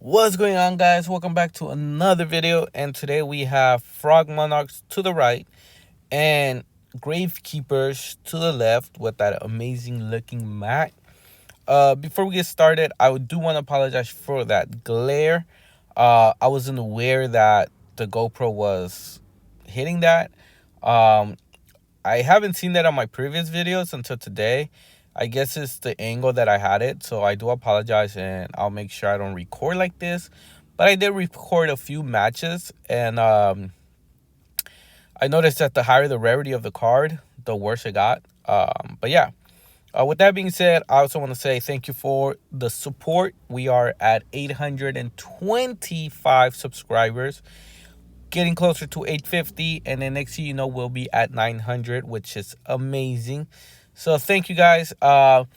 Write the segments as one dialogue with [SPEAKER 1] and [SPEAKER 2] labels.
[SPEAKER 1] What's going on, guys? Welcome back to another video, and today we have frog monarchs to the right and gravekeepers to the left with that amazing looking mat. Before we get started, I do want to apologize for that glare. I wasn't aware that the GoPro was hitting that. um I haven't seen that on my previous videos until today. I guess it's the angle that I had it, so I do apologize, and I'll make sure I don't record like this. But I did record a few matches, and I noticed that the higher the rarity of the card, the worse it got. But yeah, with that being said, I also want to say thank you for the support. We are at 825 subscribers, getting closer to 850, and then next thing you know, we'll be at 900, which is amazing. So thank you, guys. Now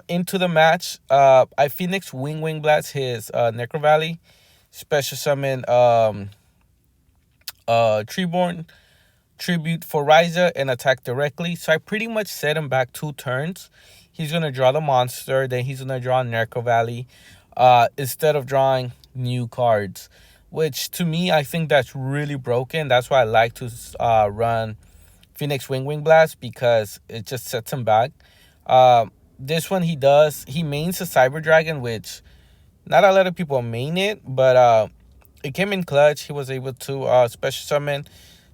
[SPEAKER 1] into the match. I Phoenix Wing Blast his Necro Valley, special summon Treeborn, tribute for Ryza, and attack directly. So I pretty much set him back 2 turns. He's gonna draw the monster, then he's gonna draw Necro Valley, instead of drawing new cards, which to me, I think that's really broken. That's why I like to run Phoenix Wing Blast, because it just sets him back. This one he mains a Cyber Dragon, which not a lot of people main it, but it came in clutch. He was able to special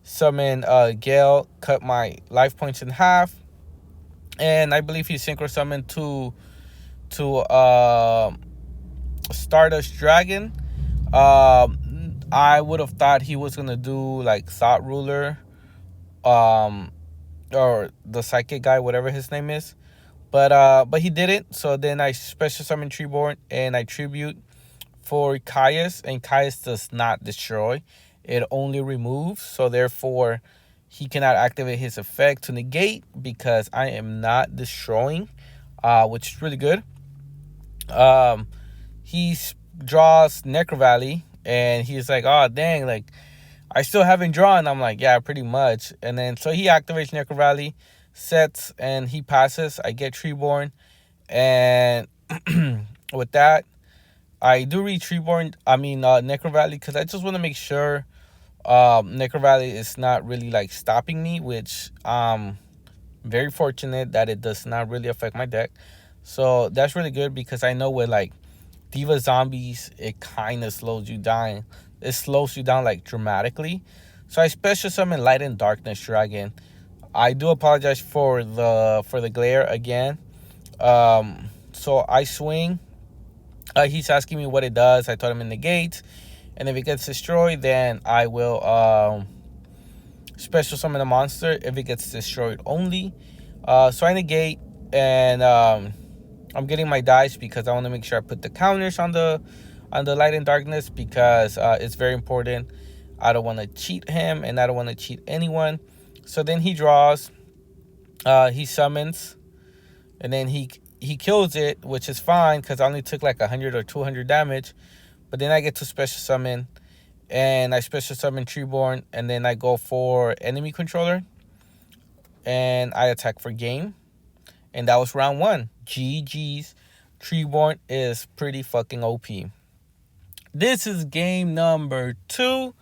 [SPEAKER 1] summon Gale, cut my life points in half, and I believe he synchro summoned to Stardust Dragon. I would have thought he was gonna do like Thought Ruler, or the Psychic guy, whatever his name is, but he didn't. So then I special summon Treeborn, and I tribute for Caius, and Caius does not destroy; it only removes. So therefore, he cannot activate his effect to negate because I am not destroying, which is really good. He draws Necro Valley, and he's like, "Oh dang, like I still haven't drawn." I'm like, "Yeah, pretty much." And then so he activates Necro Valley, sets, and he passes. I get Treeborn, and with that, I do read Treeborn. Necro Valley, because I just want to make sure Necro Valley is not really like stopping me, which very fortunate that it does not really affect my deck. So that's really good, because I know with like Diva Zombies, it kind of slows you down. It slows you down like dramatically. So I special summon Light and Darkness Dragon. I do apologize for the glare again. So I swing. He's asking me what it does. I told him it negates, and if it gets destroyed, then I will special summon a monster if it gets destroyed only. So I negate, and I'm getting my dice because I want to make sure I put the counters on the Light and Darkness, because it's very important. I don't want to cheat him, and I don't want to cheat anyone. So then he draws, he summons, and then he kills it, which is fine because I only took like 100 or 200 damage. But then I get to special summon, and I special summon Treeborn, and then I go for enemy controller, and I attack for game. And that was round 1. GG's. Treeborn is pretty fucking OP. This is game number 2.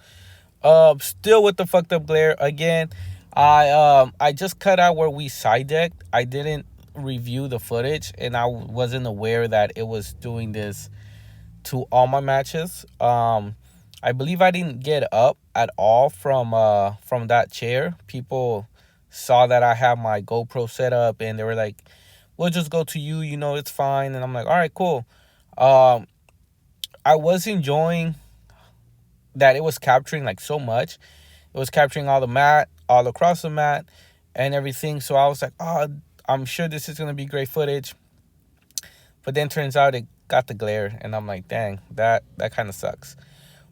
[SPEAKER 1] Still with the fucked up glare again. I just cut out where we side decked. I didn't review the footage, and I wasn't aware that it was doing this to all my matches. I believe I didn't get up at all from that chair. People saw that I have my GoPro set up, and they were like, "We'll just go to you, it's fine." And I'm like, "All right, cool." I was enjoying that it was capturing like so much. It was capturing all the mat, all across the mat, and everything. So I was like, "Oh, I'm sure this is gonna be great footage." But then turns out it got the glare, and I'm like, "Dang, that kind of sucks."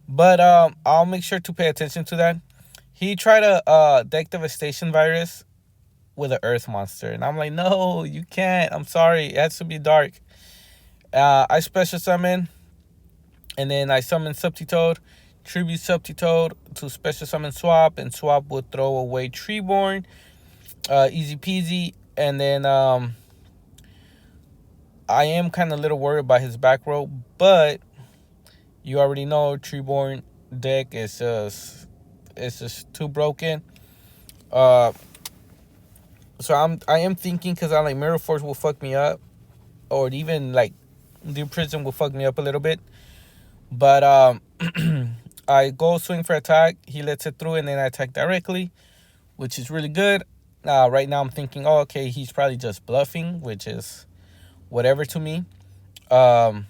[SPEAKER 1] But I'll make sure to pay attention to that. He tried a deck devastation virus with an earth monster, and I'm like, "No, you can't. I'm sorry. It has to be dark." I special summon, and then I summon Subtitoad, tribute Subtitoad to special summon Swap, and Swap would throw away Treeborn. Easy peasy. And then I am kind of a little worried about his back row, but You already know Treeborn deck is just too broken. Uh, so I am thinking because I like Mirror Force will fuck me up, or even like the Prism will fuck me up a little bit. But I go swing for attack. He lets it through, and then I attack directly, which is really good. Right now I'm thinking, oh, okay, he's probably just bluffing, which is whatever to me. Um,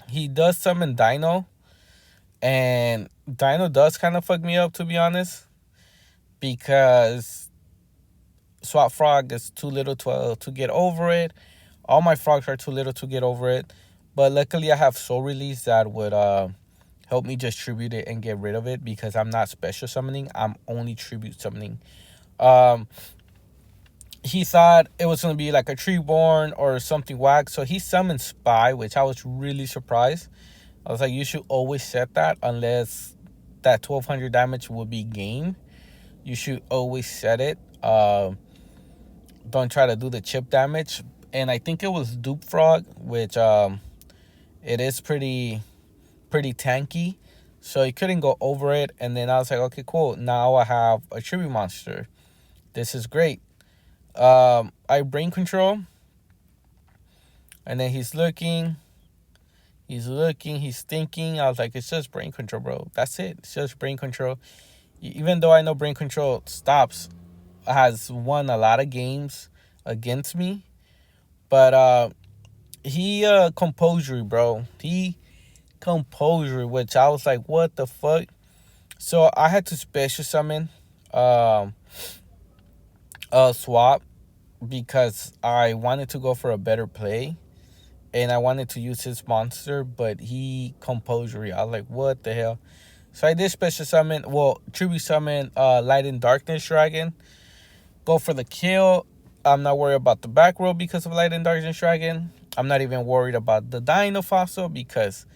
[SPEAKER 1] he does summon Dino, and Dino does kind of fuck me up, to be honest, because Swap Frog is too little to get over it. All my frogs are too little to get over it. But luckily I have Soul Release that would help me just tribute it and get rid of it, because I'm not special summoning. I'm only tribute summoning. Um, he thought it was going to be like a Treeborn or something whack. So he summoned Spy, which I was really surprised. I was like, you should always set that unless that 1200 damage will be game. You should always set it. Don't try to do the chip damage. And I think it was Dupe Frog, which it is pretty tanky. So he couldn't go over it. And then I was like, okay, cool. Now I have a tribute monster. This is great. I brain control. And then he's looking. He's thinking. I was like, it's just brain control, bro. That's it. It's just brain control. Even though I know brain control has won a lot of games against me. But he composure, bro. He composure, which I was like, what the fuck? So I had to special summon a swap, because I wanted to go for a better play. And I wanted to use his monster, but he composure. I was like, what the hell? So I did special summon, tribute summon Light and Darkness Dragon. Go for the kill. I'm not worried about the back row because of Light and Darkness Dragon. I'm not even worried about the Dino Fossil, because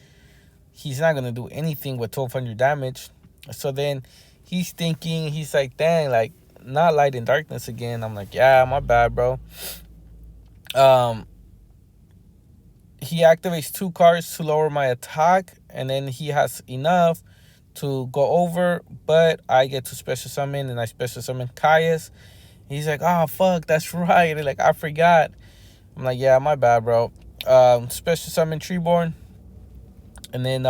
[SPEAKER 1] he's not going to do anything with 1200 damage. So then he's thinking, he's like, dang, like, not Light and Darkness again. I'm like, yeah, my bad, bro. He activates 2 cards to lower my attack, and then he has enough to go over, but I get to special summon, and I special summon Caius. He's like, oh, fuck, that's right. Like, I forgot. I'm like, yeah, my bad, bro. Special summon Treeborn. And then,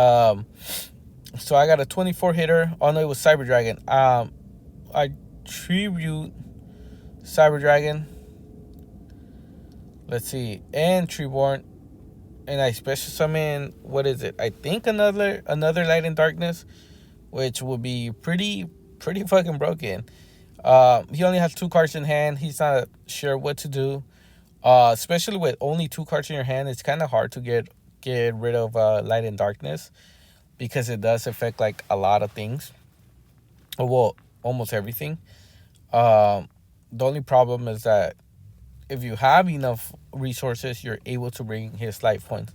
[SPEAKER 1] so I got a 24 hitter. Oh, no, it was Cyber Dragon. I tribute Cyber Dragon. Let's see. And Treeborn. And I special summon, what is it? I think another Light and Darkness, which will be pretty fucking broken. He only has 2 cards in hand. He's not sure what to do. Especially with only 2 cards in your hand, it's kind of hard to get rid of Light and Darkness, because it does affect like a lot of things. Well, almost everything. The only problem is that if you have enough resources, you're able to bring his life points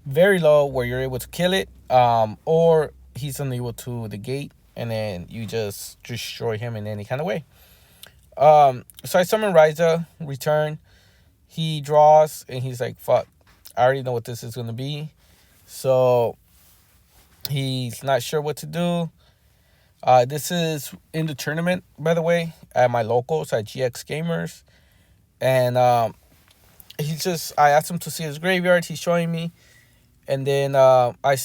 [SPEAKER 1] very low, where you're able to kill it, or he's unable to negate, and then you just destroy him in any kind of way. So I summon Ryza, return. He draws, and he's like, fuck, I already know what this is going to be. So he's not sure what to do. This is in the tournament, by the way, at my locals at GX Gamers. And I asked him to see his graveyard. He's showing me. And then I